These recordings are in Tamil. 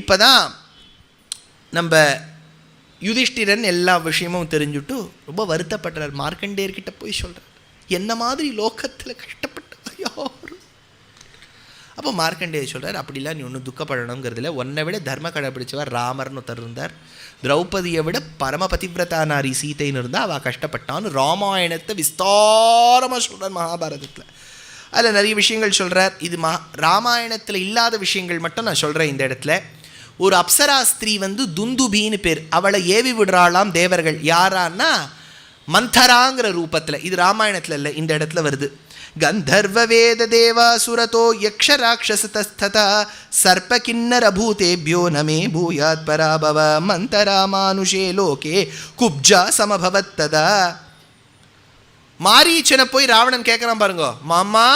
இப்போ தான் நம்ம யுதிஷ்டிரன் எல்லா விஷயமும் தெரிஞ்சுட்டு ரொம்ப வருத்தப்படுறார். மார்க்கண்டேயர்கிட்ட போய் சொல்கிறார், என்ன மாதிரி லோகத்தில் கஷ்டப்பட்ட யாரும். அப்போ மார்க்கண்டேயர் சொல்கிறார், அப்படிலாம் நீ ஒன்றும் துக்கப்படணுங்கிறதுல உன்னை விட தர்ம கடைப்பிடிச்சவர் ராமர்னு ஒருத்தர் இருந்தார். திரௌபதியை விட பரம பதிவிரதா நாரி சீதைன்னு இருந்தால் அவள் கஷ்டப்பட்டான்னு ராமாயணத்தை விஸ்தாரமாக சொல்கிறார் மகாபாரதத்தில். அதில் நிறைய விஷயங்கள் சொல்கிறார். இது ராமாயணத்தில் இல்லாத விஷயங்கள் மட்டும் நான் சொல்கிறேன் இந்த இடத்துல. ஒரு அப்சரா ஸ்திரீ துந்துபின்னு பேர், அவளை ஏவி விடுறாளாம் தேவர்கள். யாரான்னா மந்தராங்கிற ரூபத்தில். இது ராமாயணத்தில் இல்லை, இந்த இடத்துல வருது. கந்தர்வ வேத தேவாசுரதோ யக்ஷ ராட்சசதஸ்ததா சர்ப்ப கிண்ணர பூதேபியோ நமே பூயாத் பராபவ மந்தரா மானுஷே லோகே குப்ஜா சமபவத் ததா. மாரீச்சனை போய் ராவணன் கேட்குறான் பாருங்க, மாமா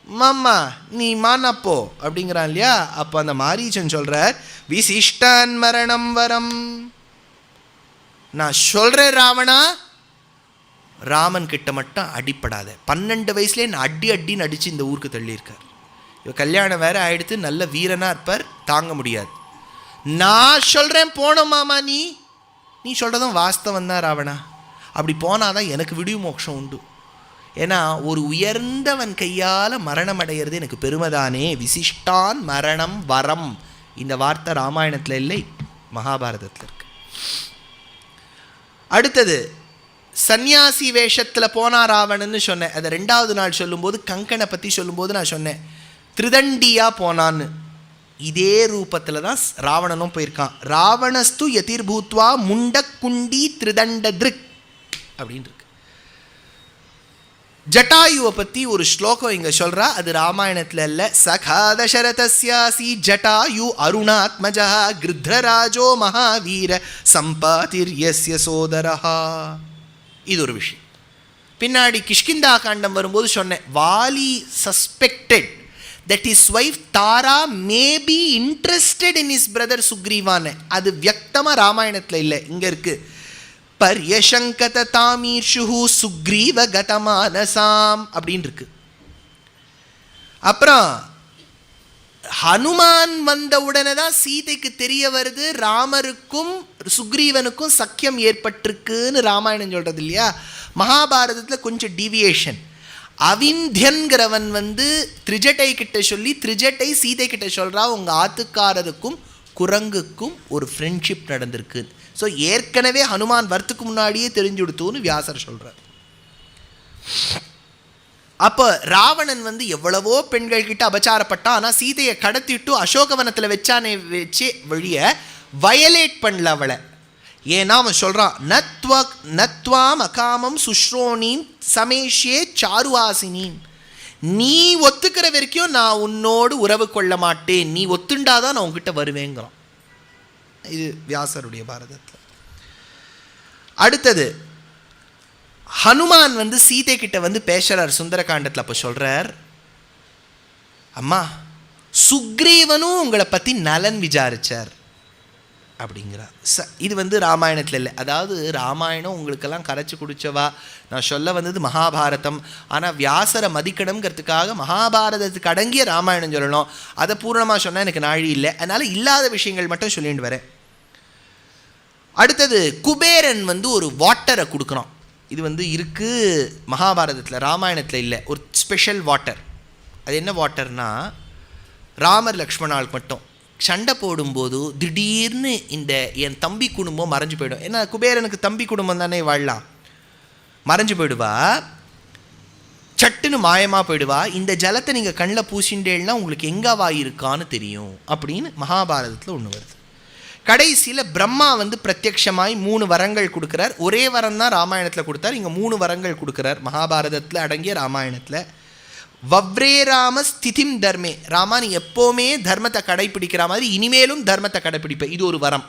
மாமா நீ மானப்போ அப்படிங்கிறான் இல்லையா. அப்போ அந்த மாரீச்சன் சொல்கிறார், விசிஷ்டான் மரணம் வரம். நான் சொல்கிறேன் ராவணா, ராமன் கிட்ட மட்டும் அடிப்படாத. 12 வயசுலேயே நான் அடின்னு அடித்து இந்த ஊருக்கு தள்ளியிருக்கார். இவ கல்யாணம் வேற ஆகிடுத்து, நல்ல வீரனாக இருப்பார், தாங்க முடியாது. நான் சொல்கிறேன் போனோம் மாமா, நீ சொல்கிறதும் வாஸ்தவம் தான் ராவணா. அப்படி போனாதான் எனக்கு விடிவு மோட்சம் உண்டு. ஏன்னா ஒரு உயர்ந்தவன் கையால் மரணம் அடைகிறது எனக்கு பெருமைதானே. விசிஷ்டான் மரணம் வரம். இந்த வார்த்தை ராமாயணத்தில் இல்லை, மகாபாரதத்தில் இருக்கு. அடுத்தது சந்நியாசி வேஷத்தில் போனா ராவணன்னு சொன்னேன். அதை 2வது நாள் சொல்லும்போது கங்கனை பற்றி சொல்லும்போது நான் சொன்னேன் திருதண்டியாக போனான்னு. இதே ரூபத்தில் தான் ராவணனும் போயிருக்கான். ராவணஸ்து யதிர்பூத்வா முண்டக்குண்டி திருதண்ட திருக் அப்படின்னு இருக்கு. ஜட்டாயுவை பற்றி ஒரு ஸ்லோகம் இங்கே சொல்கிறா, அது ராமாயணத்தில் இல்லை. சகா தசரதஸ்யாசி ஜட்டாயு அருணாத்மஜா கிருத்ரராஜோ மகாவீர சம்பாதிர்யஸ்ய சோதரஹா. இது ஒரு விஷயம். பின்னாடி கிஷ்கிந்தா காண்டம் வரும்போது சொன்னேன், Vali suspected that his wife Tara may be interested in his brother சுக்ரீவான்னு. அது வியக்தமாக ராமாயணத்தில் இல்லை, இங்கே இருக்குது. பர்யசங்கத தாமீர்ஷு சுக்ரீவ கதமானசாம் அப்படின்னு இருக்கு. அப்புறம் ஹனுமான் வந்த உடனே தான் சீதைக்கு தெரிய வருது ராமருக்கும் சுக்ரீவனுக்கும் சக்கியம் ஏற்பட்டிருக்குன்னு ராமாயணம் சொல்கிறது இல்லையா. மகாபாரதத்தில் கொஞ்சம் டீவியேஷன். அவிந்தியன்கிறவன் திரிஜட்டை கிட்ட சொல்லி, திரிஜட்டை சீதை கிட்ட சொல்கிறா, உங்கள் ஆத்துக்காரருக்கும் குரங்குக்கும் ஒரு ஃப்ரெண்ட்ஷிப் நடந்திருக்கு. ஸோ ஏற்கனவே ஹனுமான் வரத்துக்கு முன்னாடியே தெரிஞ்சு கொடுத்தோன்னு வியாசர் சொல்கிறார். அப்போ ராவணன் எவ்வளவோ பெண்கள் கிட்ட அபச்சாரப்பட்டான். ஆனால் சீதையை கடத்திட்டு அசோகவனத்தில் வச்சு வழிய வயலேட் பண்ணல அவளை. ஏன்னா அவன் சொல்கிறான், நத்வாம் அகாமம் சுஷ்ரோனின் சமேஷே சாருவாசினின். நீ ஒத்துக்கிற வரைக்கும் நான் உன்னோடு உறவு கொள்ள மாட்டேன், நீ ஒத்துண்டாதான் நான் உங்ககிட்ட வருவேங்கிறான். இது வியாசருடைய பாரதத்தில். அடுத்தது ஹனுமான் சீதை கிட்ட பேசுறார் சுந்தரகாண்டத்தில். அப்போ சொல்றார், அம்மா சுக்ரீவனும் உங்களை பற்றி நலன் விசாரிச்சார் அப்படிங்கிறார். இது ராமாயணத்தில் இல்லை. அதாவது ராமாயணம் உங்களுக்கெல்லாம் கரைச்சி குடிச்சவா நான் சொல்ல வந்தது மகாபாரதம். ஆனால் வியாசரை மதிக்கணுங்கிறதுக்காக மகாபாரதத்துக்கு அடங்கிய ராமாயணம் சொல்லணும். அதை பூர்ணமாக சொன்னால் எனக்கு நாழி இல்லை, அதனால் இல்லாத விஷயங்கள் மட்டும் சொல்லிட்டு வரேன். அடுத்தது குபேரன் ஒரு வாட்டரை கொடுக்குறான். இது இருக்குது மகாபாரதத்தில், ராமாயணத்தில் இல்லை. ஒரு ஸ்பெஷல் வாட்டர். அது என்ன வாட்டர்னா, ராமர் லக்ஷ்மணாளுக்கு மட்டும் சண்டை போடும்போது திடீர்னு இந்த என் தம்பி குடும்பம் மறைஞ்சு போயிடும். ஏன்னா குபேரனுக்கு தம்பி குடும்பம் தானே வாழலாம். மறைஞ்சு போயிடுவா, சட்டுன்னு மாயமாக போயிடுவா. இந்த ஜலத்தை நீங்கள் கண்ணில் பூசிண்டேன்னா உங்களுக்கு எங்கேவா இருக்கான்னு தெரியும் அப்படின்னு மகாபாரதத்தில் ஒன்று வருது. கடைசியில் பிரம்மா பிரத்யக்ஷமாய் 3 வரங்கள் கொடுக்குறார். ஒரே வரம் தான் ராமாயணத்தில் கொடுத்தார், இங்கே 3 வரங்கள் கொடுக்குறார் மகாபாரதத்தில் அடங்கிய ராமாயணத்தில். வவ்ரே ராம ஸ்திதிம் தர்மே. ராமா நீ எப்போவுமே தர்மத்தை கடைப்பிடிக்கிற மாதிரி இனிமேலும் தர்மத்தை கடைப்பிடிப்ப, இது ஒரு வரம்.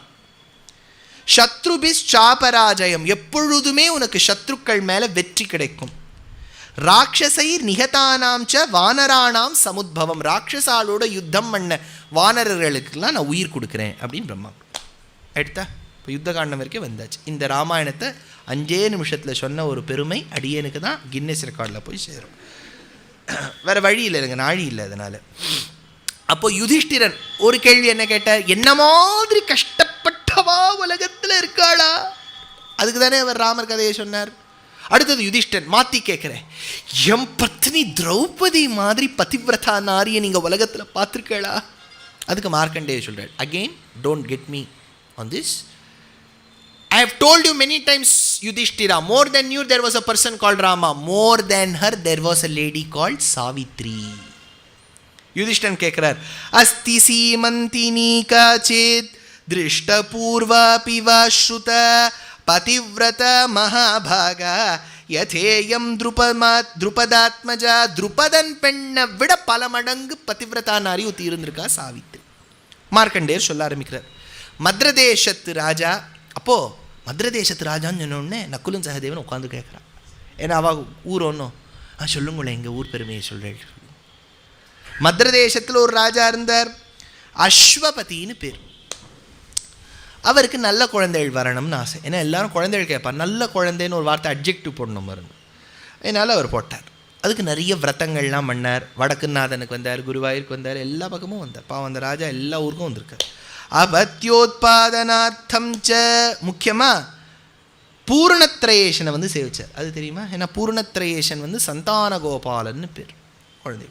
சத்ருபிஸ் சாபராஜயம், எப்பொழுதுமே உனக்கு சத்ருக்கள் மேலே வெற்றி கிடைக்கும். ராட்சசை நிகதானாம் ச வானராணாம் சமுத்பவம், ராட்சசாலோட யுத்தம் பண்ண வானரர்களுக்கெல்லாம் நான் உயிர் கொடுக்குறேன் அப்படின்னு பிரம்மா எடுத்தா. இப்போ யுத்த காண்டம் வரைக்கும் வந்தாச்சு. இந்த ராமாயணத்தை 5 நிமிஷத்தில் சொன்ன ஒரு பெருமை அடியனுக்கு தான் கின்னஸ் ரெக்கார்டில் போய் சேரும். வேறு வழி இல்லை, எனக்கு நாழி இல்லை. அதனால் அப்போ யுதிஷ்டிரன் ஒரு கேள்வி என்ன கேட்டார், என்ன மாதிரி கஷ்டப்பட்டவா உலகத்தில் இருக்காளா? அதுக்கு தானே அவர் ராமர் கதையை சொன்னார். அடுத்தது யுதிஷ்டன் மாற்றி கேட்குறேன், எம் பத்னி திரௌபதி மாதிரி பதிவிரதா நாரியை நீங்கள் உலகத்தில் பார்த்துருக்கா? அதுக்கு மார்க்கண்டேய சொல்கிறார், again don't get me on this. I have told you many times, Yudhishthira, more than you there was a person called Rama. More than her there was a lady called Savitri. Yudhishtan கேட்கிறார், அஸ்தி சீமந்தினி காச்சித் திருஷ்ட பூர்வா பிவாஸ்ருத பதிவ்ரத மகாபாகா யதேயம் துருபதாத்மஜா. துருபதன் பெண்ணை விட பல மடங்கு பதிவிரதா நாரி ஒத்தி இருந்திருக்கா சாவித்ரி. மார்க்கண்டேயர் சொல்ல ஆரம்பிக்கிறார், மத்ரதேசத்து ராஜா. அப்போது மத்ரதேசத்து ராஜான்னு சொன்னோடனே நக்குலும் சகதேவன் உட்காந்து கேட்குறான். ஏன்னா அவள் ஊர் ஒன்றும் சொல்லுங்களேன் எங்கள் ஊர் பெருமையை சொல்கிறேன். மத்ரதேசத்தில் ஒரு ராஜா இருந்தார், அஸ்வபதினு பேர். அவருக்கு நல்ல குழந்தைகள் வரணும்னு ஆசை. ஏன்னா எல்லாரும் குழந்தைகள் கேட்பார். நல்ல குழந்தைன்னு ஒரு வார்த்தை அட்ஜெக்டிவ் போடணும் பாருங்க. அதனால் அவர் போட்டார். அதுக்கு நிறைய விரதங்கள்லாம் பண்ணார். வடக்குநாதனுக்கு வந்தார், குருவாயூருக்கு வந்தார், எல்லா பக்கமும் வந்தார். பாவம் அந்த ராஜா எல்லா ஊருக்கும் வந்திருக்கார். அபத்யோத்பாதனார்த்தம் ச முக்கியமாக பூர்ணத்ரயேஷனை வந்து சேவிச்சார். அது தெரியுமா? ஏன்னா பூர்ணத்ரயேஷன் வந்து சந்தான கோபாலன்னு பேர். குழந்தை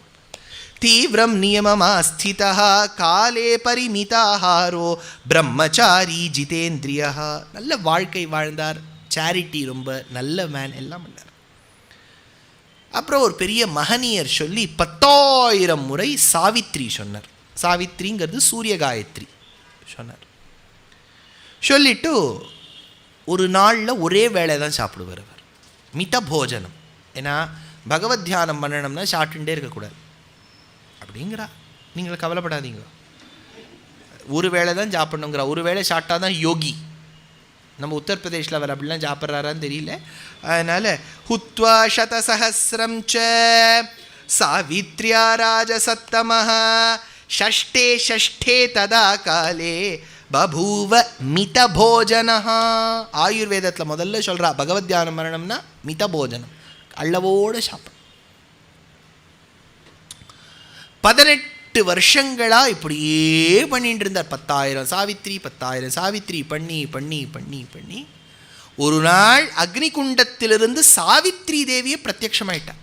தீவிரம் நியமமா ஸ்திதா காலே பரிமிதாஹாரோ பிரம்மச்சாரி ஜிதேந்திரியா. நல்ல வாழ்க்கை வாழ்ந்தார், சேரிட்டி, ரொம்ப நல்ல மேன், எல்லாம் பண்ணார். அப்புறம் ஒரு பெரிய மகனியர் சொல்லி 10,000 முறை சாவித்ரி சொன்னார். சாவித்ரிங்கிறது சூரிய காயத்ரி சொன்னார். சொல்லிட்டு ஒரு நாளில் ஒரே வேளை தான் சாப்பிடுவார் அவர், மித போஜனம். ஏன்னா பகவத் தியானம் பண்ணணும்னா சாப்பிட்டுட்டே இருக்கக்கூடாது அப்படிங்கிறா. நீங்கள் கவலைப்படாதீங்க, ஒரு வேளை தான் சாப்பிடணுங்கிறா. ஒரு வேளை சாப்பிட்டா தான் யோகி. நம்ம உத்தரப்பிரதேஷில் அவர் அப்படிலாம் சாப்பிட்றாரான்னு தெரியல. அதனால் ஹுத்வா சதசஹஸ்ரம் ச சாவித்ரியா ராஜசத்தமஹ ஷஷ்டே ஷஷ்டே ததா காலே பபூவ மித போஜனஹ. ஆயுர்வேதத்தில் முதல்ல சொல்கிறா, பகவத் தியானம் பண்ணணும்னா மித போஜனம், அளவோடு சாப்பிடும். 18 வருஷங்களாக இப்படியே பண்ணிட்டு இருந்தார். 10,000 சாவித்ரி 10,000 சாவித்ரி பண்ணி பண்ணி பண்ணி பண்ணி ஒரு நாள் அக்னிகுண்டத்திலிருந்து சாவித்ரி தேவியை பிரத்யட்சமாயிட்டார்.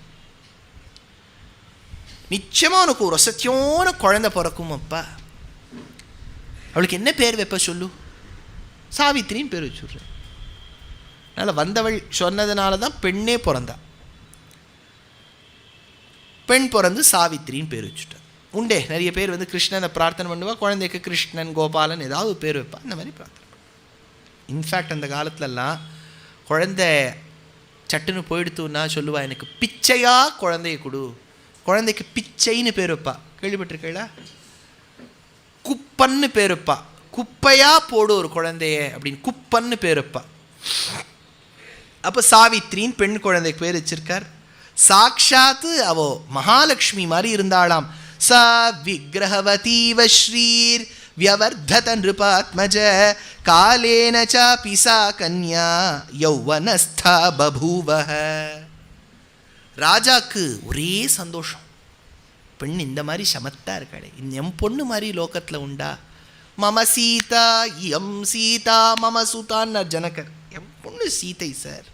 நிச்சயமாக உனக்கு ஒரு வசத்தியான குழந்தை பிறக்கும் அப்பா. அவளுக்கு என்ன பேர் வைப்ப சொல்லு? சாவித்ரின்னு பேர் வச்சுடுறேன். அதனால் வந்தவள் சொன்னதுனால தான் பெண்ணே பிறந்தா. பெண் பிறந்து சாவித்ரின்னு பேர் வச்சுட்டார். உண்டே நிறைய பேர் வந்து கிருஷ்ணனை பிரார்த்தனை பண்ணுவா, குழந்தைக்கு கிருஷ்ணன் கோபாலன் ஏதாவது பேர் வைப்பா, இந்த மாதிரி பிரார்த்தனை பண்ணுவா. இன்ஃபேக்ட் அந்த காலத்துலலாம் குழந்தை சட்டுன்னு போயிடுத்துன்னா சொல்லுவா, எனக்கு பிச்சையாக குழந்தைய கொடு. குழந்தைக்கு பிச்சைன்னு பேர் வைப்பா, கேள்விப்பட்டிருக்கீங்களா? குப்பன்னு பேர் வைப்பா, குப்பையாக போடு ஒரு குழந்தைய அப்படின்னு குப்பன்னு பேர் வைப்பா. அப்போ சாவித்ரின்னு பெண் குழந்தைக்கு பேர் வச்சிருக்கார். சாக்ஷாத்து அவோ மகாலட்சுமி மாதிரி இருந்தாளாம். சா விக்கிரகவதீவ ஸ்ரீர் வியவர்தத நிருபாத்மஜ காலேன சாபி சா கன்யா யௌவனஸ்தா பபூவஹ. ராஜாக்கு ஒரே சந்தோஷம், பெண் இந்த மாதிரி சமத்தா இருக்காளே, எம் பொண்ணு மாதிரி லோகத்தில் உண்டா? மம சீதா எம் சீதா மம சுதான்னு ஜனகர். என் பொண்ணு சீதை சார்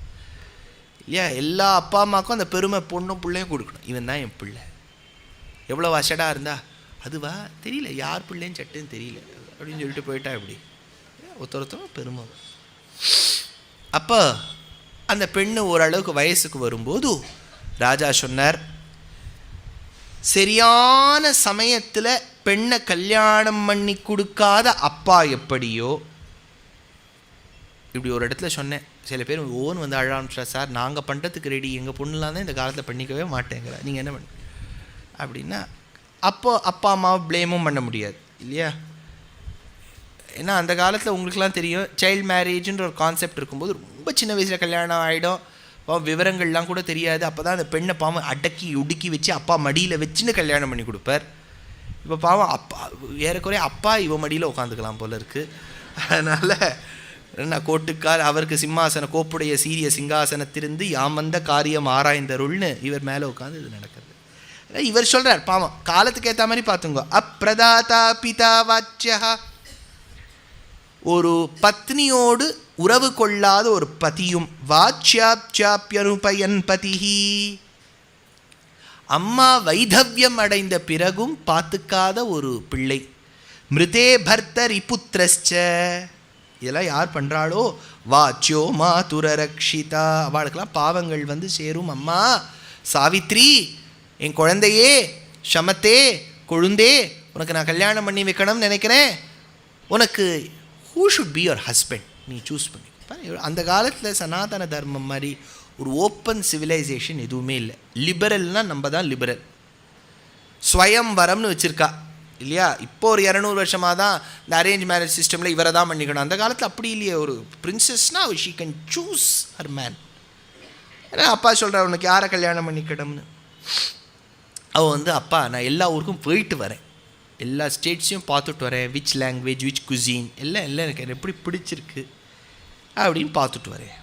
இல்லையா? எல்லா அப்பா அம்மாவுக்கும் அந்த பெருமை பொண்ணும் பிள்ளையும் கொடுக்கணும். இவன் தான் என் பிள்ளை. எவ்வளோ வசடாக இருந்தா அதுவா தெரியல, யார் பிள்ளைன்னு சட்டுன்னு தெரியல அப்படின்னு சொல்லிட்டு போயிட்டா இப்படி ஒருத்தரும் பெருமை. அப்போ அந்த பெண்ணு ஓரளவுக்கு வயசுக்கு வரும்போது ராஜா சொன்னார், சரியான சமயத்தில் பெண்ணை கல்யாணம் பண்ணி கொடுக்காத அப்பா எப்படியோ, இப்படி ஒரு இடத்துல சொன்னேன். சில பேர் ஓன் வந்து அழ ஆரம்பிச்சா, சார் நாங்கள் பண்ணுறதுக்கு ரெடி, எங்கள் பொண்ணுலாம் தான் இந்த காலத்தில் பண்ணிக்கவே மாட்டேங்கிறா, நீங்கள் என்ன பண்ண அப்படின்னா, அப்போ அப்பா அம்மாவை ப்ளேமும் பண்ண முடியாது இல்லையா? ஏன்னா அந்த காலத்தில் உங்களுக்குலாம் தெரியும், சைல்டு மேரேஜுன்ற ஒரு கான்செப்ட் இருக்கும்போது ரொம்ப சின்ன வயசில் கல்யாணம் ஆகிடும், விவரங்கள்லாம் கூட தெரியாது. அப்போ தான் அந்த பெண்ணை பாவம் அடக்கி உடுக்கி வச்சு அப்பா மடியில் வச்சுன்னு கல்யாணம் பண்ணி கொடுப்பார். இப்போ பாவம் அப்பா ஏறக்குறைய அப்பா இவ மடியில் உட்காந்துக்கலாம் போல இருக்குது. அதனால் நான் கோட்டுக்கால் அவருக்கு சிம்மாசன கோப்புடைய சீரிய சிங்காசனத்திலிருந்து யாம் வந்த காரியம் ஆராய்ந்தருள்னு இவர் மேலே உட்காந்து இது நடக்கிறது. இவர் சொல்கிறார் பாவம், காலத்துக்கு ஏற்ற மாதிரி பார்த்துங்க. அப்ரதாதா பிதா வாச்சியா, ஒரு பத்னியோடு உறவு கொள்ளாத ஒரு பதியும், வாச்சியாப்சாப்யனுபயன் பதிஹி, அம்மா வைதவ்யம் அடைந்த பிறகும் பார்த்துக்காத ஒரு பிள்ளை, மிருதே பர்த்தரி புத்திரஸ்ச, இதெல்லாம் யார் பண்ணுறாளோ, வாச்சியோ மாதுரரக்ஷிதா, அவளுக்கெல்லாம் பாவங்கள் வந்து சேரும். அம்மா சாவித்ரி, என் குழந்தையே, ஷமத்தே, கொழுந்தே, உனக்கு நான் கல்யாணம் பண்ணி வைக்கணும்னு நினைக்கிறேன், உனக்கு who should be your husband நீ சூஸ் பண்ணி. அந்த காலத்தில் சனாதன தர்மம் மாதிரி ஒரு ஓப்பன் சிவிலைசேஷன் எதுவுமே இல்லை. லிபரல்னால் நம்ம தான் லிபரல். ஸ்வயம்வரம்னு வச்சுருக்கா இல்லையா? இப்போ ஒரு 200 வருஷமாக தான் இந்த அரேஞ்ச் மேரேஜ் சிஸ்டமில் இவரை தான் பண்ணிக்கணும். அந்த காலத்தில் அப்படி இல்லையே. ஒரு பிரின்சஸ்னால் she can choose her man. ஏன்னா அப்பா சொல்கிறார் உனக்கு யாரை கல்யாணம் பண்ணிக்கணும்னு. அவள் வந்து அப்பா நான் எல்லா ஊருக்கும் போயிட்டு வரேன், எல்லா ஸ்டேட்ஸையும் பார்த்துட்டு வரேன், விச் லாங்குவேஜ் விச் குசின் எல்லாம் எனக்கு எப்படி பிடிச்சிருக்கு அப்படின்னு பார்த்துட்டு வரேன்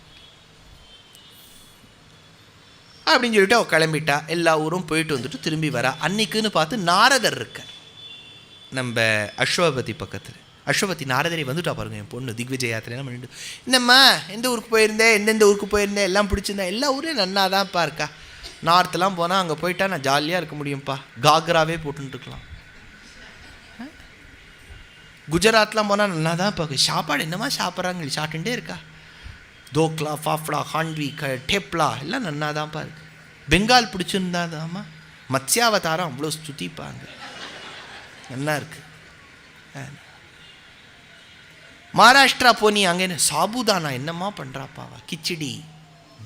அப்படின்னு சொல்லிட்டு அவள் கிளம்பிட்டா. எல்லா ஊரும் போயிட்டு வந்துட்டு திரும்பி வரா. அன்னைக்குன்னு பார்த்து நாரதர் இருக்கார் நம்ம அஸ்வபதி பக்கத்தில். அஸ்வபதி நாரதரை வந்துட்டா பாருங்க, என் பொண்ணு திக்விஜய் யாத்திரைலாம் பண்ணிட்டு, இந்தம்மா எந்த ஊருக்கு போயிருந்தேன், எந்தெந்த ஊருக்கு போயிருந்தேன், எல்லாம் பிடிச்சிருந்தேன், எல்லா ஊரையும் நன்னா தான்ப்பா இருக்கா. நார்த்தெலாம் போனால் அங்கே போயிட்டா நான் ஜாலியாக இருக்க முடியும்ப்பா, காக்ராவே போட்டுருக்கலாம். குஜராத்லாம் போனால் நல்லா தான் பார்க்க, சாப்பாடு என்னமா சாப்பிட்றாங்க, சாப்பிட்டுட்டே இருக்கா. தோக்லா, ஃபாஃப்டா, ஹாண்ட்வி, டேப்லா எல்லாம் நன்னா தான்ப்பா இருக்கு. பெங்கால் பிடிச்சிருந்தாதாம்மா, மத்ஸ்யாவதாரம் அவ்வளோ ஸ்துதிப்பாங்க, நல்லா இருக்கு. மகாராஷ்டிரா போனி அங்கே சாபுதானா என்னம்மா பண்ணுறாப்பா, கிச்சடி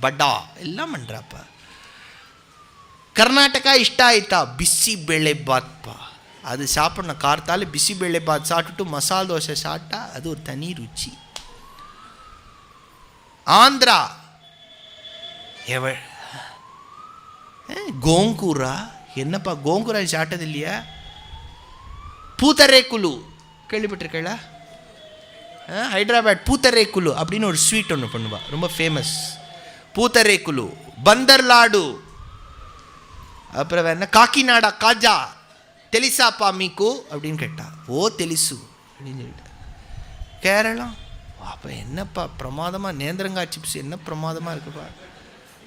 பட்டா எல்லாம் பண்ணுறாப்பா. கர்நாடகா இஷ்ட ஆயிட்டா பிசி ಬೇಳೆ பாத்ப்பா, அது சாப்பிடணும். கார்த்தால பிசி ಬೇಳೆ பாத் சாப்பிட்டுட்டு மசால் தோசை சாப்பிட்டா அது ஒரு தனி ருச்சி. ஆந்திரா கோங்கூரா, என்னப்பா கோங்கூரா சாப்பிட்டது இல்லையா? பூத்தரேக்குலு கேள்விப்பட்டிருக்கா? ஹைதராபாத் பூத்தரேக்குலு அப்படின்னு ஒரு ஸ்வீட் ஒன்று பண்ணுவா, ரொம்ப ஃபேமஸ். பூத்தரேக்குலு, பந்தர் லாடு, அப்புறம் வேற காக்கிநாடா காஜா, தெலிசாப்பா மீக்கு அப்படின்னு கேட்டா, ஓ தெலிசு அப்படின்னு சொல்லிட்டா. கேரளா அப்போ என்னப்பா பிரமாதமாக, நேந்திரங்காய் சிப்ஸ் என்ன பிரமாதமாக இருக்குப்பா,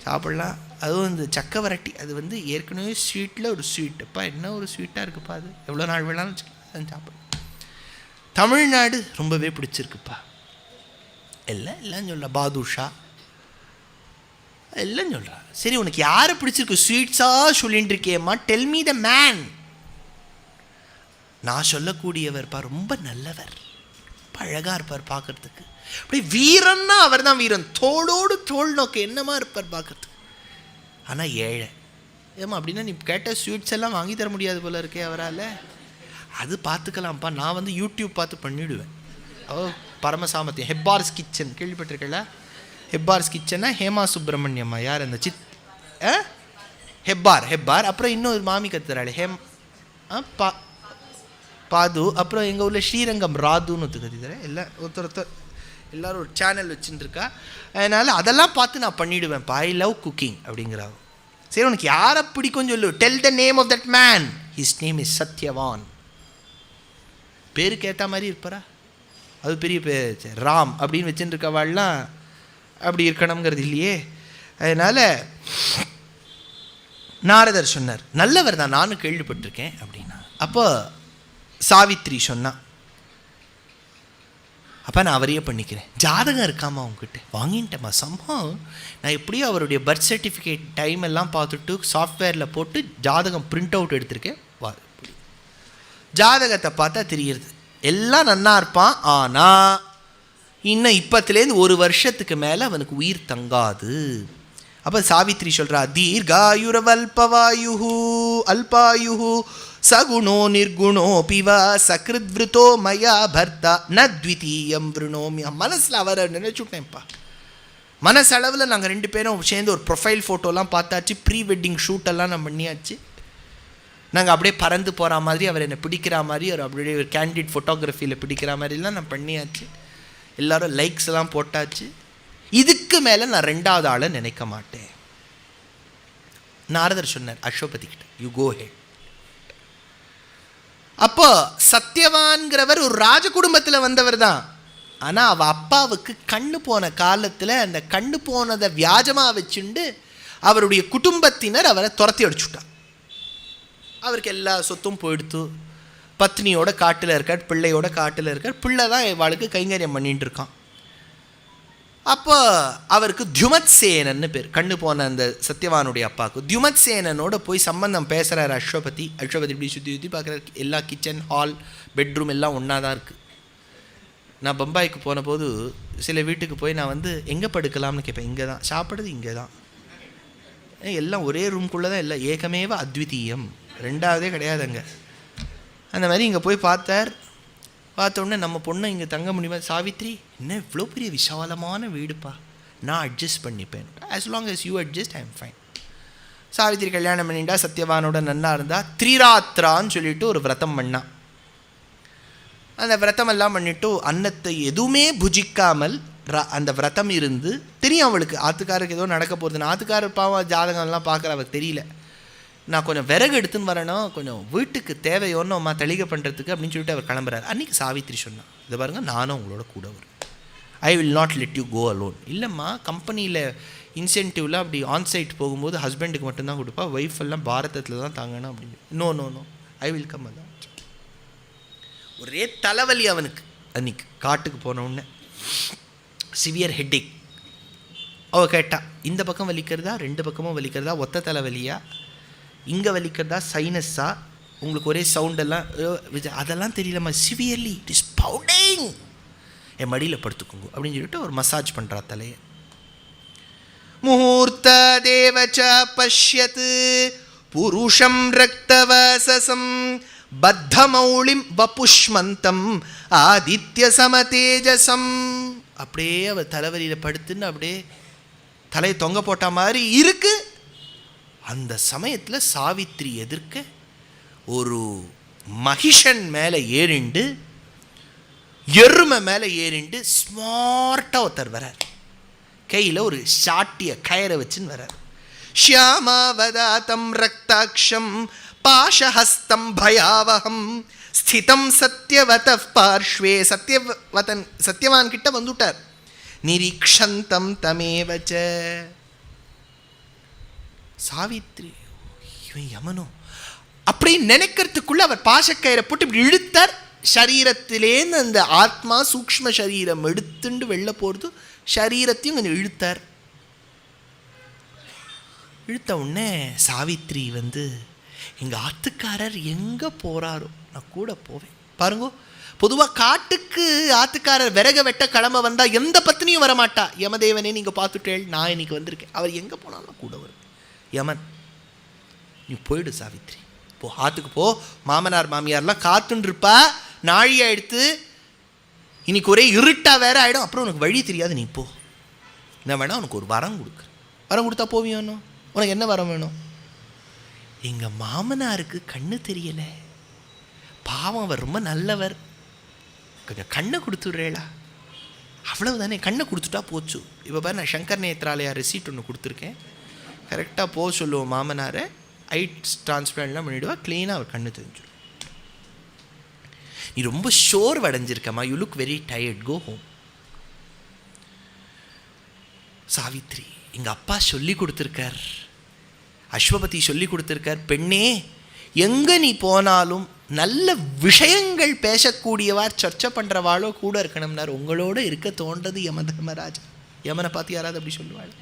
சாப்பிட்லாம். அதுவும் இந்த சக்கவரட்டி, அது வந்து ஏற்கனவே ஸ்வீட்டில் ஒரு ஸ்வீட்டுப்பா, என்ன ஒரு ஸ்வீட்டாக இருக்குப்பா, அது எவ்வளோ நாள் வேணாலும் வச்சுக்கலாம் சாப்பிடலாம். தமிழ்நாடு ரொம்பவே பிடிச்சிருக்குப்பா, எல்லாம் சொல்ல பாதுஷா எல்லாம் சொல்கிறா. சரி உனக்கு யாரை பிடிச்சிருக்கு, ஸ்வீட்ஸாக சொல்லிட்டு இருக்கேம்மா, டெல் மீ த மேன். நான் சொல்லக்கூடியவர்ப்பா ரொம்ப நல்லவர், அழகாக இருப்பார் பார்க்கறதுக்கு, அப்படி வீரன்னா அவர் தான் வீரன், தோளோடு தோல் நோக்க என்னமா இருப்பார் பார்க்கறதுக்கு. ஆனால் ஏழை. ஏமா அப்படின்னா நீ கேட்ட ஸ்வீட்ஸ் எல்லாம் வாங்கி தர முடியாது போல இருக்கே அவரால். அது பார்த்துக்கலாம்ப்பா, நான் வந்து யூடியூப் பார்த்து பண்ணிவிடுவேன். ஓ பரமசாமத்தியம், ஹெப்பார்ஸ் கிச்சன் கேள்விப்பட்டிருக்கல? ஹெப்பார்ஸ் கிச்சன்னா ஹேமா சுப்பிரமணியம்மா, யார் அந்த ஹெப்பார். அப்புறம் இன்னொரு மாமி கத்துறாள் பாது. அப்புறம் எங்கள் ஊரில் ஸ்ரீரங்கம் ராதுன்னு கத்தித்தர. எல்லாம் ஒருத்தர் எல்லோரும் ஒரு சேனல் வச்சுட்டுருக்கா. அதனால் அதெல்லாம் பார்த்து நான் பண்ணிவிடுவேன்ப்பா. ஐ லவ் குக்கிங் அப்படிங்கிறாங்க. சரி உனக்கு யாரை பிடிக்கும் சொல்லு, tell the name of that man. His name is Satyavan. பேருக்கு ஏற்ற மாதிரி இருப்பாரா, அது பெரிய பேர். ராம் அப்படின்னு வச்சுட்டு இருக்கவாள்லாம் அப்படி இருக்கணுங்கிறது இல்லையே. அதனால் நாரதர் சொன்னார், நல்லவர் தான், நானும் கேள்விப்பட்டிருக்கேன் அப்படின்னா. அப்போ சாவித்ரி சொன்னா, அப்போ நான் அவரையே பண்ணிக்கிறேன். ஜாதகம் இருக்காமா உங்ககிட்ட? வாங்கிட்டேம்மா சம்பவம். நான் எப்படியோ அவருடைய பர்த் சர்டிஃபிகேட் டைம் எல்லாம் பார்த்துட்டு சாஃப்ட்வேரில் போட்டு ஜாதகம் பிரிண்ட் அவுட் எடுத்திருக்கேன். ஜாதகத்தை பார்த்தா தெரியுது எல்லாம் நன்னா இருப்பான். ஆனால் இன்னும் இப்பத்துலேருந்து 1 வருஷத்துக்கு மேலே அவனுக்கு உயிர் தங்காது. அப்போ சாவித்ரி சொல்கிறா, தீர்காயுரவல்பவாயு அல்பாயு சகுணோ நிர்குணோ பிவா சக்ருத்விருத்தோ மயா பர்த்தா ந த்விதீயம் விருணோமி. மனசில் அவரை நினைச்சுட்டேன்ப்பா. மனசளவில் நாங்கள் 2 பேரும் சேர்ந்து ஒரு ப்ரொஃபைல் ஃபோட்டோலாம் பார்த்தாச்சு, ப்ரீ வெட்டிங் ஷூட்டெல்லாம் நான் பண்ணியாச்சு. நாங்கள் அப்படியே பறந்து போகிற மாதிரி, அவர் என்னை பிடிக்கிற மாதிரி, அவர் அப்படியே ஒரு கேண்டிட் ஃபோட்டோகிராஃபியில் பிடிக்கிற மாதிரிலாம் நான் பண்ணியாச்சு. எல்லோரும் லைக்ஸ் எல்லாம் போட்டாச்சு. இதுக்கு மேலே நான் 2வது ஆளை நினைக்க மாட்டேன். நாரதர் சொன்னார் அஸ்வபதி கிட்ட, யூ கோ ஹெட். அப்போ சத்யவான்கிறவர் ஒரு ராஜ குடும்பத்தில் வந்தவர் தான். ஆனால் அவள் அப்பாவுக்கு கண்ணு போன காலத்தில் அந்த கண்ணு போனதை வியாஜமாக வச்சுண்டு அவருடைய குடும்பத்தினர் அவரை துரத்தி அடிச்சுட்டார். அவருக்கு எல்லா சொத்தும் போயிடுத்து. பத்னியோட காட்டில் இருக்கார், பிள்ளையோட காட்டில் இருக்கார். பிள்ளை தான் இவாளுக்கு கைங்கரியம் பண்ணிட்டு இருக்கான். அப்போ அவருக்கு தியுமத்சேனன்னு பேர், கண்ணு போன அந்த சத்யவானுடைய அப்பாவுக்கு. தியுமத்சேனனோட போய் சம்பந்தம் பேசுகிறார் அஸ்வபதி. அஸ்வபதி இப்படி சுற்றி சுற்றி பார்க்குறாரு. எல்லா கிச்சன், ஹால், பெட்ரூம் எல்லாம் ஒன்றா தான் இருக்குது. நான் பம்பாய்க்கு போன போது சில வீட்டுக்கு போய் நான் வந்து எங்கே படுக்கலாம்னு கேட்பேன். இங்கே தான் சாப்பிட்றது, இங்கே தான் எல்லாம் ஒரே ரூம்குள்ளே தான், எல்லாம் ஏகமேவ அத்விதீயம், ரெண்டாவதே கிடையாது அங்கே. அந்த மாதிரி இங்கே போய் பார்த்தோன்னே நம்ம பொண்ணை இங்கே தங்க முடியுமா? சாவித்ரி, என்ன இவ்வளோ பெரிய விசாலமான வீடுப்பா, நான் அட்ஜஸ்ட் பண்ணிப்பேன். As long as you adjust I am fine. Savitri கல்யாணம் பண்ணிட்டா, சத்யவானோட நன்னா இருந்தா. திரிராத்திரான்னு சொல்லிட்டு ஒரு விரதம் பண்ணா. அந்த விரதமெல்லாம் பண்ணிவிட்டு அன்னத்தை எதுவுமே புஜிக்காமல் அந்த விரதம் இருந்து, தெரியும் அவளுக்கு ஆத்துக்காருக்கு ஏதோ நடக்க போகுதுன்னு. ஆத்துக்காரர் பாவம் ஜாதகம்லாம் பார்க்குற அவருக்கு தெரியல. நான் கொஞ்சம் விறகு எடுத்துன்னு வரணும், கொஞ்சம் வீட்டுக்கு தேவையோன்னு அம்மா தெளிக பண்ணுறதுக்கு அப்படின்னு சொல்லிட்டு அவர் கிளம்புறாரு. அன்றைக்கி சாவித்ரி சொன்னான், இதை பாருங்கள், நானும் உங்களோட கூட வரும், I will not let you go alone. இல்லைம்மா, கம்பெனியில் இன்சென்டிவ்ல அப்படி ஆன்சைட் போகும்போது ஹஸ்பண்டுக்கு மட்டும்தான் கொடுப்பா, ஒய்ஃப் எல்லாம் பாரதத்தில் தான் தாங்கணும் அப்படின்னு. No no no, I will come. அதான் ஒரே தலைவலி அவனுக்கு. அன்றைக்கி காட்டுக்கு போனவுடனே சிவியர் ஹெட்டேக். அவள் கேட்டா, இந்த பக்கம் வலிக்கிறதா, ரெண்டு பக்கமும் வலிக்கிறதா, ஒத்த தலைவலியா, இங்கே வலிக்கிறதா, சைனஸா, உங்களுக்கு ஒரே சவுண்டெல்லாம் அதெல்லாம் தெரியலம்மா, சிவியர்லி இட் இஸ் பவுடிங், என் மடியில் படுத்துக்கோங்க அப்படின்னு சொல்லிட்டு ஒரு மசாஜ் பண்ணுறா தலையை. முகூர்த்த தேவச்ச பஷ்யத் புருஷம் ரக்தவசசம் பத்தமௌளிம் வபுஷ்மந்தம் ஆதித்ய சமதேஜசம். அப்படியே அவர் தலைவலியில் படுத்துன்னு அப்படியே தலையை தொங்க போட்ட மாதிரி இருக்கு. அந்த சமயத்தில் சாவித்ரி எதிர்க்க ஒரு மகிஷன் மேலே ஏறிண்டு, எருமை மேலே ஏறிண்டு ஸ்மார்ட்டாக ஒருத்தர் வரார். கையில் ஒரு சாட்டிய கயிறை வச்சுன்னு வரார். ஷியாமாவதாதம் ரக்தாட்சம் பாஷஹஸ்தம் பயாவகம் ஸ்திதம் சத்யவத பார்ஷ்வே. சத்யவான் கிட்ட வந்துட்டார். நிரீக்ஷந்தம் தமேவச்ச. சாவித்ரி, இவன் யமனோ அப்படி நினைக்கிறதுக்குள்ள அவர் பாசக்கயிறை போட்டு இப்படி இழுத்தார். சரீரத்திலேருந்து அந்த ஆத்மா சூக்ஷ்ம சரீரம் எடுத்துண்டு வெளில போகிறது. சரீரத்தையும் கொஞ்சம் இழுத்தார். இழுத்த உடனே சாவித்ரி வந்து, எங்கள் ஆத்துக்காரர் எங்கே போகிறாரோ நான் கூட போவேன். பாருங்கோ, பொதுவாக காட்டுக்கு ஆத்துக்காரர் விறக வெட்ட கிளம்ப வந்தால் எந்த பத்தினியும் வரமாட்டா. யமதேவனே நீங்கள் பார்த்துட்டேள், நான் இன்னைக்கு வந்திருக்கேன், அவர் எங்கே போனாலும் கூட வரும். யமன், நீ போயிடு சாவித்ரி, போ, ஆற்றுக்கு போ, மாமனார் மாமியார்லாம் காத்துன்ருப்பா, நாழியை எடுத்து இன்னைக்கு ஒரே இருட்டா வேற ஆகிடும், அப்புறம் உனக்கு வழி தெரியாது, நீ போ. என்ன வேணா உனக்கு ஒரு வரம் கொடுக்குறேன். வரம் கொடுத்தா போவியோன்னு. உனக்கு என்ன வரம் வேணும்? எங்கள் மாமனாருக்கு கண்ணு தெரியலை, பாவம், அவர் ரொம்ப நல்லவர், கொஞ்சம் கண்ணை கொடுத்துட்றேளா? அவ்வளவுதானே, கண்ணை கொடுத்துட்டா போச்சு. இப்போ பாரு, நான் சங்கர் நேத்ராலயா ரெசீட் ஒன்று கொடுத்துருக்கேன், கரெக்டாக போக சொல்லுவோம் மாமனாரை, ஐட்ஸ் டிரான்ஸ்பிளான்ட்லாம் பண்ணிவிடுவா, க்ளீனாக அவர் கண்ணு தெரிஞ்சிடும். நீ ரொம்ப ஷோர் அடைஞ்சிருக்கம்மா, you look very tired, go home. Savitri, எங்கள் அப்பா சொல்லி கொடுத்துருக்கார், அஸ்வபதி சொல்லி கொடுத்துருக்கார், பெண்ணே எங்கே நீ போனாலும் நல்ல விஷயங்கள் பேசக்கூடியவார், சர்ச்சை பண்ணுறவாளோ கூட இருக்கணும்னார். உங்களோட இருக்க தோன்றது யம தர்மராஜா. யமனை பார்த்து யாராவது அப்படி சொல்லுவாள்?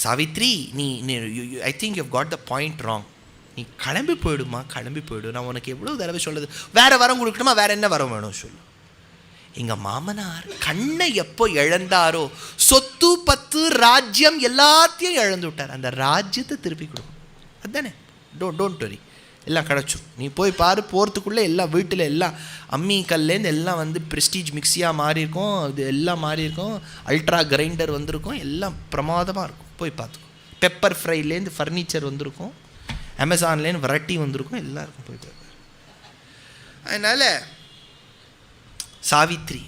சாவித்ரி, நீ I think you got the point wrong. நீ கிளம்பி போயிடுமா, கிளம்பி போயிடு. நான் உனக்கு எவ்வளோ தடவை சொல்லுது, வேறு வரம் கொடுக்கணுமா, வேறு என்ன வரம் வேணும் சொல்லு. எங்கள் மாமனார் கண்ணை எப்போ இழந்தாரோ, சொத்து பத்து ராஜ்யம் எல்லாத்தையும் இழந்து விட்டார். அந்த ராஜ்யத்தை திருப்பி கொடுக்கும், அதுதானே. டோன்ட் வரி, எல்லாம் கிடச்சிடும். நீ போய் பாரு, போகிறதுக்குள்ளே எல்லாம் வீட்டில் எல்லாம் அம்மி கல்லேருந்து எல்லாம் வந்து ப்ரெஸ்டீஜ் மிக்ஸியாக மாறியிருக்கும், இது எல்லாம் மாறியிருக்கும், அல்ட்ரா கிரைண்டர் வந்திருக்கும், எல்லாம் பிரமாதமாக இருக்கும். போய் பார்த்துக்கோ. பெப்பர் ஃப்ரைலேருந்து ஃபர்னிச்சர் வந்திருக்கும், அமேசான்லேருந்து வெரைட்டி வந்திருக்கும், எல்லாம் இருக்கும். போய் பார்ப்பார். அதனால் சாவித்ரி,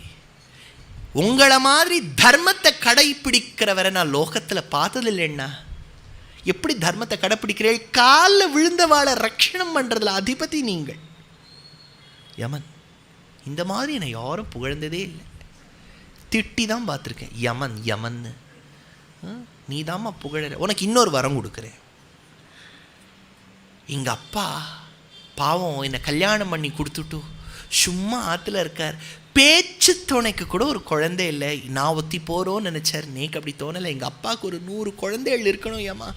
உங்களை மாதிரி தர்மத்தை கடைப்பிடிக்கிறவரை நான் லோகத்தில் பார்த்ததில்லைன்னா. எப்படி தர்மத்தை கடைப்பிடிக்கிறீர்கள், காலில் விழுந்தவாளை ரட்சணம் பண்ணுறதுல அதிபதி நீங்கள். யமன் இந்த மாதிரி என்னை யாரும் புகழ்ந்ததே இல்லை, திட்டி தான் பார்த்துருக்கேன். யமன் யமன்னு நீ தாம்மா புகழற, உனக்கு இன்னொரு வரம் கொடுக்குறேன். எங்கள் அப்பா பாவம் என்னை கல்யாணம் பண்ணி கொடுத்துட்டு சும்மா ஆற்றுல இருக்கார், பேச்சு துணைக்கு கூட ஒரு குழந்தை இல்லை. நான் ஒத்தி போகிறோன்னு நினச்சார், நேக்கு அப்படி தோணலை. எங்கள் அப்பாவுக்கு ஒரு 100 குழந்தைகள் இருக்கணும் ஏமா,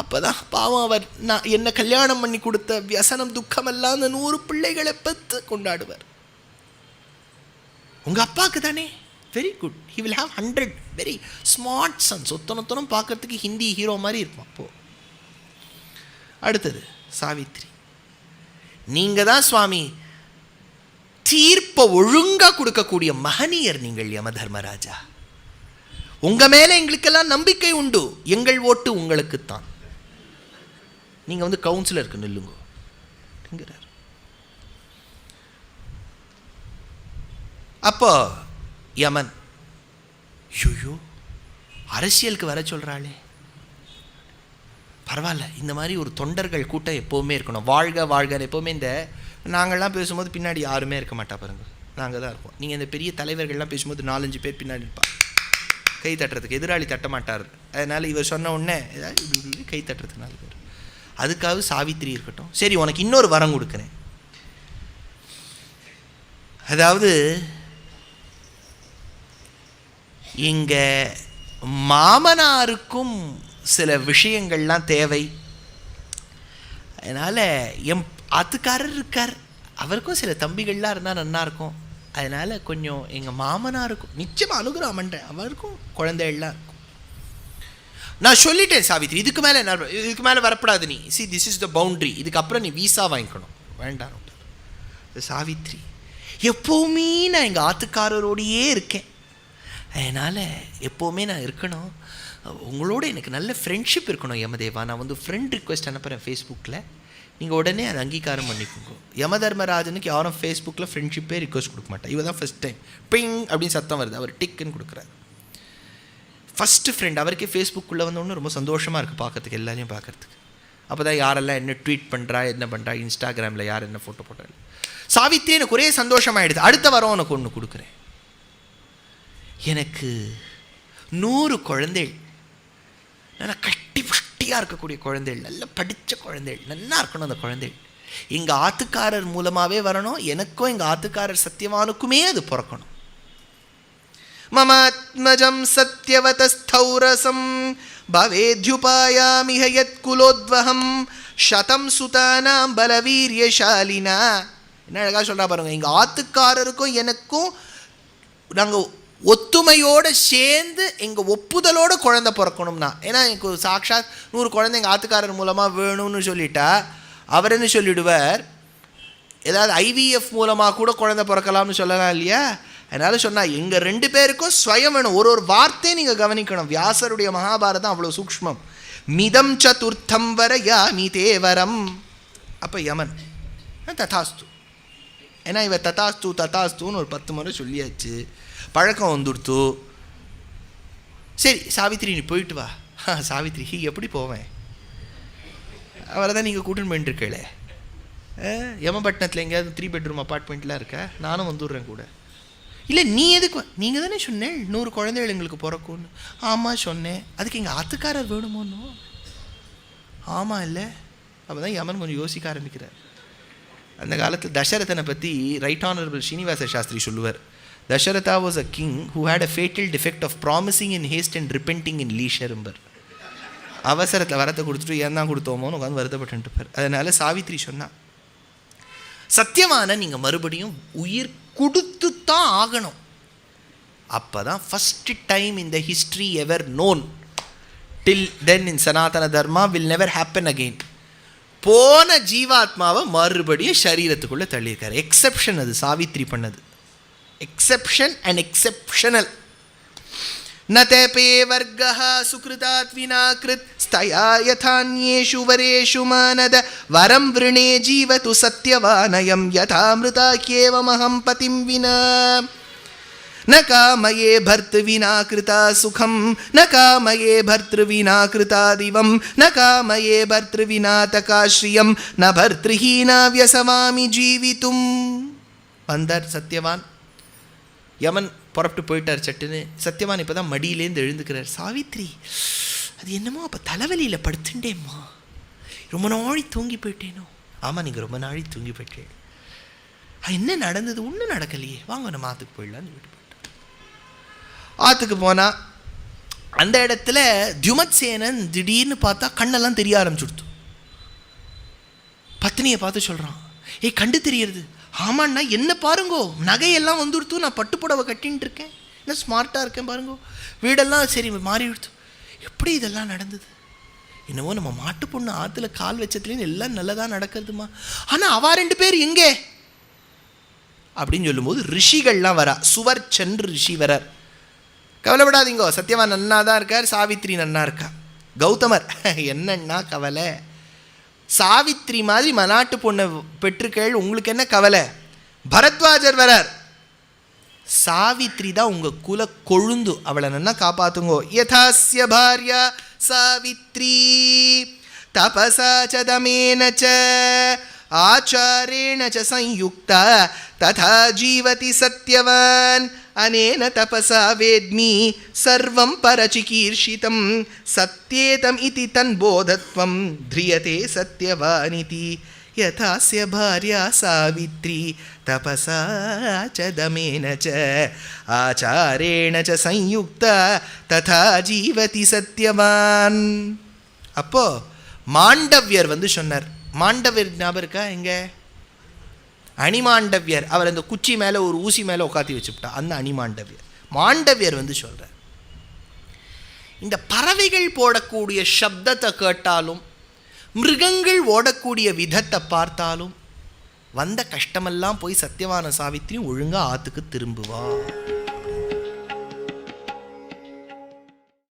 அப்போ தான் பாவம் அவர் நான் என்னை கல்யாணம் பண்ணி கொடுத்த வியசனம் துக்கமெல்லாம் அந்த 100 பிள்ளைகளை பற்றி கொண்டாடுவார். உங்கள் அப்பாவுக்கு தானே, very good, he will have 100 very smart sons. ஒத்தனொத்தனம் பார்க்கறதுக்கு ஹிந்தி ஹீரோ மாதிரி இருப்பான். அப்போது அடுத்தது சாவித்ரி, நீங்கள் தான் சுவாமி தீர்ப்பை ஒழுங்காக கொடுக்கக்கூடிய மகனியர் நீங்கள் யம தர்மராஜா. உங்கள் மேலே எங்களுக்கெல்லாம் நம்பிக்கை உண்டு, எங்கள் ஓட்டு உங்களுக்குத்தான். நீங்கள் வந்து கவுன்சிலருக்கு நில்லுங்கிறார். அப்போ யமன், ஐயோ அரசியலுக்கு வர சொல்கிறாளே, பரவாயில்ல, இந்த மாதிரி ஒரு தொண்டர்கள் கூட்டம் எப்போவுமே இருக்கணும். வாழ்க வாழ்க. எப்போவுமே இந்த நாங்கள்லாம் பேசும்போது பின்னாடி யாருமே இருக்க மாட்டா பாருங்க, நாங்கள் தான் இருப்போம். நீங்கள் இந்த பெரிய தலைவர்கள்லாம் பேசும்போது 4-5 பேர் பின்னாடி இருப்பாங்க கை தட்டுறதுக்கு. எதிராளி தட்ட மாட்டார், அதனால் இவர் சொன்ன உடனே ஏதாவது கை தட்டுறதுக்கு 4 பேர். அதுக்காக சாவித்திரி இருக்கட்டும். சரி, உனக்கு இன்னொரு வரம் கொடுக்குறேன். அதாவது எங்கள் மாமனாருக்கும் சில விஷயங்கள்லாம் தேவை, அதனால் என் ஆத்துக்காரர் இருக்கார், அவருக்கும் சில தம்பிகள்லாம் இருந்தால் நல்லாயிருக்கும். அதனால் கொஞ்சம் எங்கள் மாமனாருக்கும் நிச்சயமாக அனுகிரகம் பண்ணுறேன், அவருக்கும் குழந்தைகள்லாம் இருக்கும். நான் சொல்லிட்டேன் சாவித்ரி, இதுக்கு மேலே வரப்படாது நீ. C, this is the boundary, இதுக்கப்புறம் நீ வீசா வாங்கிக்கணும், வேண்டாம். சாவித்ரி, எப்போவுமே நான் எங்கள் ஆத்துக்காரரோடையே இருக்கேன், அதனால் எப்போவுமே நான் இருக்கணும், உங்களோட எனக்கு நல்ல ஃப்ரெண்ட்ஷிப் இருக்கணும் யமதேவா. நான் வந்து ஃப்ரெண்ட் ரிக்வெஸ்ட் அனுப்புகிறேன் ஃபேஸ்புக்கில், நீங்கள் உடனே அதை அங்கீகாரம் பண்ணிக்கோங்க. யம தர்மராஜனுக்கு யாரும் ஃபேஸ்புக்கில் ஃப்ரெண்ட்ஷிப்பே ரிக்வெஸ்ட் கொடுக்க மாட்டேன். இவ தான் ஃபஸ்ட் டைம் பிங் அப்படின்னு சத்தம் வருது, அவர் டிக்குன்னு கொடுக்குறாரு. ஃபஸ்ட்டு ஃப்ரெண்ட், அவருக்கே ஃபேஸ்புக்குள்ளே வந்தோன்னு ரொம்ப சந்தோஷமாக இருக்குது பார்க்கறதுக்கு, எல்லாரையும் பார்க்குறதுக்கு. அப்போ தான் யாரெல்லாம் என்ன ட்வீட் பண்ணுறா, என்ன பண்ணுறா, இன்ஸ்டாகிராமில் யார் என்ன ஃபோட்டோ போடுறாரு. சாவித்ரி, எனக்கு ஒரே சந்தோஷமாகிடுது. அடுத்த வாரம் உனக்கு ஒன்று கொடுக்குறேன். எனக்கு 100 குழந்தைகள், நல்லா கட்டி புஷ்டியாக இருக்கக்கூடிய குழந்தைகள், நல்லா படித்த குழந்தைகள், நல்லா இருக்கணும். அந்த குழந்தைகள் எங்கள் ஆத்துக்காரர் மூலமாகவே வரணும், எனக்கும் எங்கள் ஆத்துக்காரர் சத்தியவானுக்குமே அது பிறக்கணும். மமாத்மஜம் சத்யவதஸ்தௌரசம் பவேத்யுபாயாமிஹ யத் குலோத்வஹம் சதம் சுதானாம் பலவீரியசாலினா. என்ன அழகாக சொல்கிறா பாருங்க, எங்கள் ஆத்துக்காரருக்கும் எனக்கும் நாங்கள் ஒத்துமையோடு சேர்ந்து எங்கள் ஒப்புதலோடு குழந்தை பிறக்கணும்னா. ஏன்னா எனக்கு சாக்ஷாத் 100 குழந்தை எங்கள் ஆத்துக்காரர் மூலமாக வேணும்னு சொல்லிட்டா அவர் என்ன சொல்லிவிடுவார், ஏதாவது ஐவிஎஃப் மூலமாக கூட குழந்தை பிறக்கலாம்னு சொல்லலாம் இல்லையா. அதனால் சொன்னால் எங்கள் 2 பேருக்கும் ஸ்வயம் வேணும். ஒரு வார்த்தையை நீங்கள் கவனிக்கணும். வியாசருடைய மகாபாரதம் அவ்வளோ சூக்ஷ்மம். மிதம் சதுர்த்தம் வர யாமி தேவரம். அப்போ யமன் ததாஸ்து, ஏன்னா இவ ததாஸ்து ததாஸ்துன்னு ஒரு 10 முறை சொல்லியாச்சு, பழக்கம் வந்துடுத்து. சரி சாவித்ரி, நீ போயிட்டு வா. சாவித்ரி, எப்படி போவேன், அவரை தான் நீங்கள் கூட்டின்னு போயிட்டுருக்கே. யமபட்டினத்தில் எங்கேயாவது 3 பெட்ரூம் அப்பார்ட்மெண்ட்லாம் இருக்கா, நானும் வந்துடுறேன் கூட. இல்லை, நீ எதுக்கு, நீங்கள் தானே சொன்னேன் 100 குழந்தைகள் எங்களுக்கு பிறக்கும்னு. ஆமாம் சொன்னேன், அதுக்கு எங்கள் ஆத்துக்காரர் வேணுமோன்னு. ஆமாம் இல்லை, அப்போ தான் யமன் கொஞ்சம் யோசிக்க ஆரம்பிக்கிறார். அந்த காலத்தில் தசரதனை பற்றி ரைட் ஆனரபிள் ஸ்ரீனிவாச சாஸ்திரி சொல்லுவார். Dasharatha was a king who had a fatal defect of promising in haste and repenting in leisure. அவசரத்தில் வரத்தை கொடுத்துட்டு ஏன் தான் கொடுத்தோமோன்னு உட்காந்து வருத்தப்பட்டு இருப்பார். அதனால் சாவித்ரி சொன்னா, சத்தியமான நீங்கள் மறுபடியும் உயிர் கொடுத்து தான் ஆகணும். அப்போ தான் ஃபஸ்ட் டைம் இந்த history ever known till then in Sanatana Dharma will never happen again. போன ஜீவாத்மாவை மறுபடியும் சரீரத்துக்குள்ளே தள்ளியிருக்காரு. எக்ஸெப்ஷன் அது சாவித்ரி பண்ணது. exception and exceptional. நதபே வர்கஹ சுக்ருதாத் வினாக்ருத் ஸ்தயா யதான்யேஷு வரேஷு மானத வரம் விருணே ஜீவது சத்யவானயம் யதாமிருதாக்யேவமஹம் பதிம் வினா. ந காமயே பர்த்ருவினா கிருதா சுகம் ந காமயே பர்த்ருவினா கிருதா திவம் ந காமயே பர்த்ருவினா தகாஸ்ரியம் ந பர்த்ருஹீனா வியசவாமி ஜீவித்தும். வந்தார் சத்யவான். யமன் புறப்பட்டு போயிட்டார் சட்டுன்னு. சத்யவான் இப்போ தான் மடியிலேருந்து எழுந்துக்கிறார். சாவித்ரி, அது என்னமோ அப்போ தலைவலியில் படுத்துட்டேம்மா, ரொம்ப நாளி தூங்கி போயிட்டேனோ. ஆமாம், நீங்கள் ரொம்ப நாளி தூங்கி போயிட்டேன். என்ன நடந்தது? ஒன்றும் நடக்கலையே, வாங்க நம்ம ஆற்றுக்கு போயிடலான்னு சொல்லிட்டு போயிட்டான். ஆற்றுக்கு போனால் அந்த இடத்துல தியுமத்சேனன் திடீர்னு பார்த்தா கண்ணெல்லாம் தெரிய ஆரம்பிச்சுடுத்து. பத்னியை பார்த்து சொல்கிறான், ஏய் கண்டு தெரியறது. ஆமாண்ணா, என்ன பாருங்கோ, நகையெல்லாம் வந்துடுத்து, நான் பட்டு புடவை கட்டின்ட்டு இருக்கேன், என்ன ஸ்மார்ட்டாக இருக்கேன் பாருங்கோ, வீடெல்லாம் சரி மாறி விடுத்து. எப்படி இதெல்லாம் நடந்தது? என்னவோ நம்ம மாட்டு பொண்ணு ஆற்றுல கால் வச்சதுலேருந்து எல்லாம் நல்லதாக நடக்கிறதுமா. ஆனால் அவா 2 பேர் எங்கே அப்படின்னு சொல்லும்போது ரிஷிகள்லாம் வரா. சுவர்ச்சன் ரிஷி வரார். கவலைப்படாதீங்கோ, சத்யவான் நன்னா தான் இருக்கார், சாவித்ரி நன்னா இருக்கா. கௌதமர், என்னன்னா கவலை, சாவித்ரி மாதிரி மனாட்டு பொண்ணை பெற்றுக்கள், உங்களுக்கு என்ன கவலை? பரத்வாஜர் வரார். சாவித்ரி தான் உங்கள் குல கொழுந்து, அவளை நன்னா காப்பாற்றுங்கோ. யதாஸ்ய பாரியா சாவித்ரி தபசா ச தமேன ச ஆச்சாரேண ச சயுக்தா ததா ஜீவதி சத்யவான் அனேன தபசா வேத்மி சர்வம் பரசிகீர்ஷிதம் சத்யேதம் இதி தன்போதத்வம் த்ரியதே சத்யவானிதி. யதாஸ்ய பாரியா சாவித்ரி தபசா ச தமேன ச ஆச்சாரேண ச சயுக்தா ததா ஜீவதி சத்யவான். அப்போ மாண்டவ்யர் வந்து சொன்னார். மாண்டவ்யர் ஞாபகம் இருக்கா? எங்க அணிமாண்டவ்யர், அவர் அந்த குச்சி மேலே ஒரு ஊசி மேலே உட்காத்தி வச்சுவிட்டா, அந்த அணிமாண்டவ்யர். மாண்டவ்யர் வந்து சொல்கிறார், இந்த பறவைகள் போடக்கூடிய சப்தத்தை கேட்டாலும் மிருகங்கள் ஓடக்கூடிய விதத்தை பார்த்தாலும் வந்த கஷ்டமெல்லாம் போய் சத்யவான சாவித்ரி ஒழுங்காக ஆற்றுக்கு திரும்புவா.